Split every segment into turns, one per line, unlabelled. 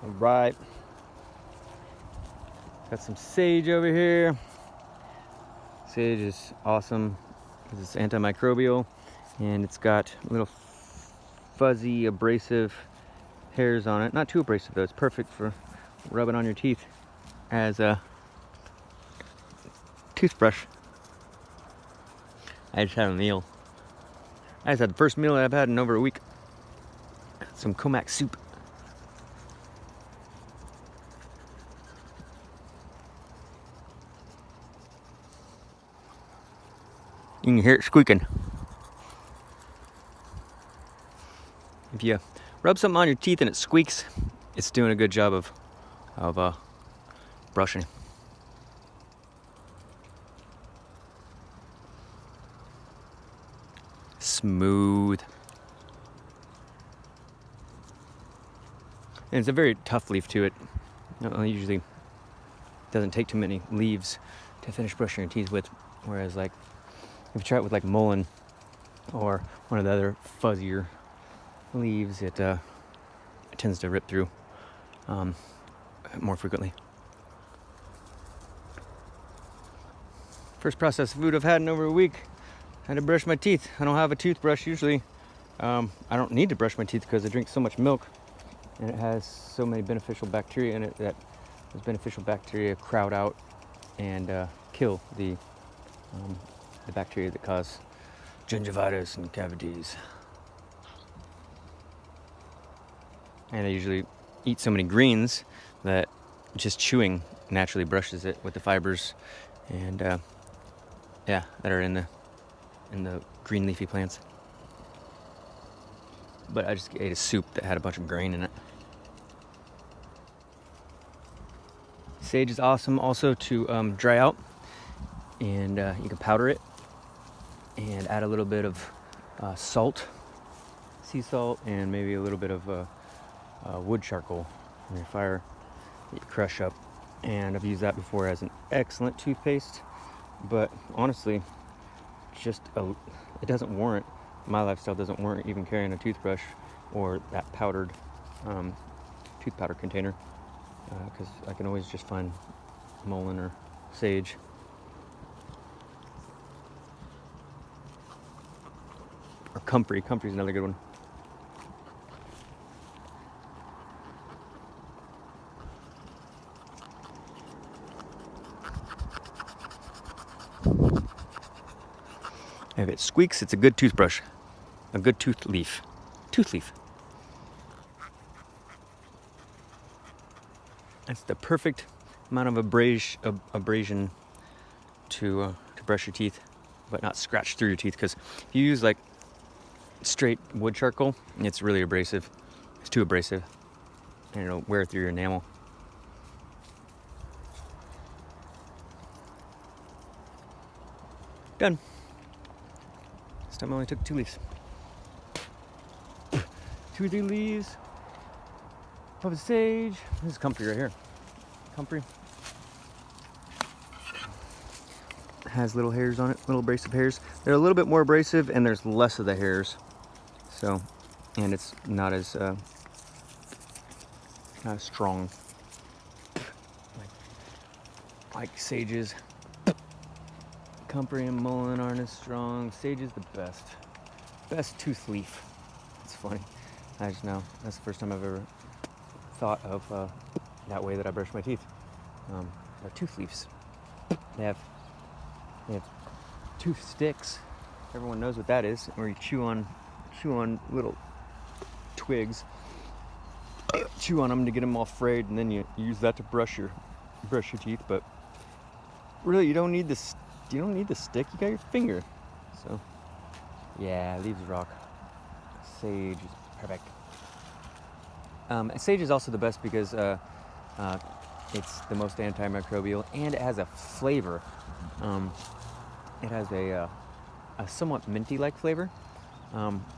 All right. Got some sage over here. Sage is awesome because it's antimicrobial and it's got little fuzzy abrasive hairs on it. Not too abrasive though, it's perfect for rubbing on your teeth as a toothbrush. I just had a meal. I just had the first meal that I've had in over a week. Some Comac soup. You can hear it squeaking. If you rub something on your teeth and it squeaks, it's doing a good job of brushing. Smooth. And it's a very tough leaf to it. Usually doesn't take too many leaves to finish brushing your teeth with, whereas like if you try it with like mullein or one of the other fuzzier leaves, it tends to rip through more frequently. First processed food I've had in over a week. I had to brush my teeth. I don't have a toothbrush usually. I don't need to brush my teeth because I drink so much milk and it has so many beneficial bacteria in it that those beneficial bacteria crowd out and kill the bacteria that cause gingivitis and cavities. And I usually eat so many greens that just chewing naturally brushes it with the fibers and that are in the green leafy plants. But I just ate a soup that had a bunch of grain in it. Sage is awesome also to dry out, and you can powder it and add a little bit of salt, sea salt, and maybe a little bit of wood charcoal in your fire that you crush up. And I've used that before as an excellent toothpaste, but honestly, it doesn't warrant, my lifestyle doesn't warrant even carrying a toothbrush or that powdered tooth powder container, because I can always just find mullein or sage. Or comfrey. Comfrey's another good one. If it squeaks, it's a good toothbrush. A good tooth leaf. Tooth leaf. That's the perfect amount of abrasion to brush your teeth, but not scratch through your teeth. Because if you use like straight wood charcoal, it's really abrasive. It's too abrasive, and it'll wear through your enamel. Done. This time I only took 2 leaves. 2 or 3 leaves of sage. This is comfrey right here. Comfrey. Has little hairs on it, little abrasive hairs. They're a little bit more abrasive and there's less of the hairs. So, and it's not as strong like sages. Comfrey and mullein aren't as strong. Sage is the best tooth leaf. It's funny. I just know that's the first time I've ever thought of that way that I brush my teeth. They're tooth leaves. They have tooth sticks. Everyone knows what that is, where you chew on little twigs. Chew on them to get them all frayed, and then you use that to brush your teeth. But really, you don't need this. You don't need the stick. You got your finger. So yeah, leaves rock. Sage is perfect. Sage is also the best because it's the most antimicrobial and it has a flavor. It has a somewhat minty-like flavor.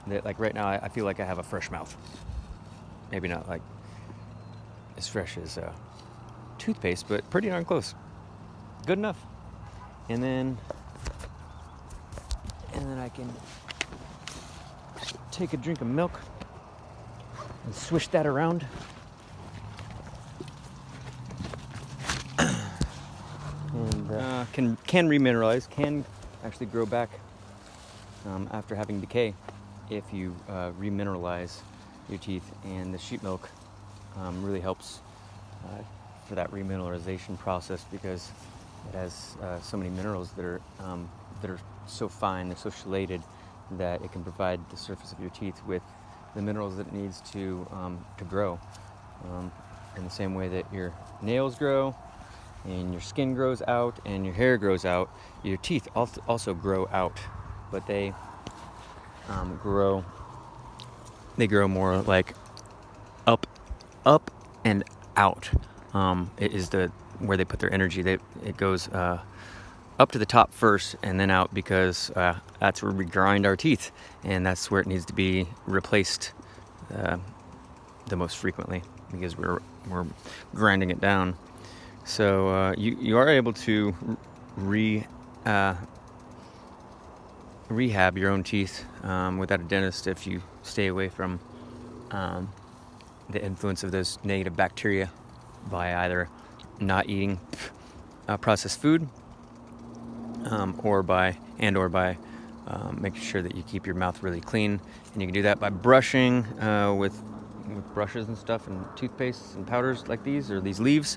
That like right now I feel like I have a fresh mouth. Maybe not like as fresh as toothpaste, but pretty darn close. Good enough. And then I can take a drink of milk and swish that around can remineralize, can actually grow back after having decay if you remineralize your teeth. And the sheep milk really helps for that remineralization process, because it has so many minerals that are so fine, they're so chelated, that it can provide the surface of your teeth with the minerals that it needs to grow. In the same way that your nails grow, and your skin grows out, and your hair grows out, your teeth also grow out, but they grow more like up and out. It is where they put their energy. It goes up to the top first and then out, because that's where we grind our teeth, and that's where it needs to be replaced the most frequently, because we're grinding it down. So you are able to rehab your own teeth without a dentist if you stay away from the influence of those negative bacteria by either not eating processed food, or by making sure that you keep your mouth really clean. And you can do that by brushing with brushes and stuff, and toothpastes and powders like these, or these leaves,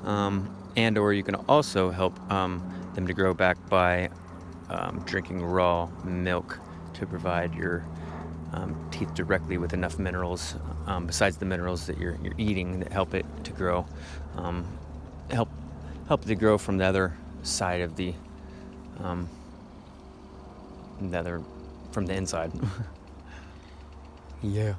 and or you can also help them to grow back by drinking raw milk to provide your teeth directly with enough minerals, besides the minerals that you're eating, that help it to grow, help it to grow from the other side of from the inside. Yeah.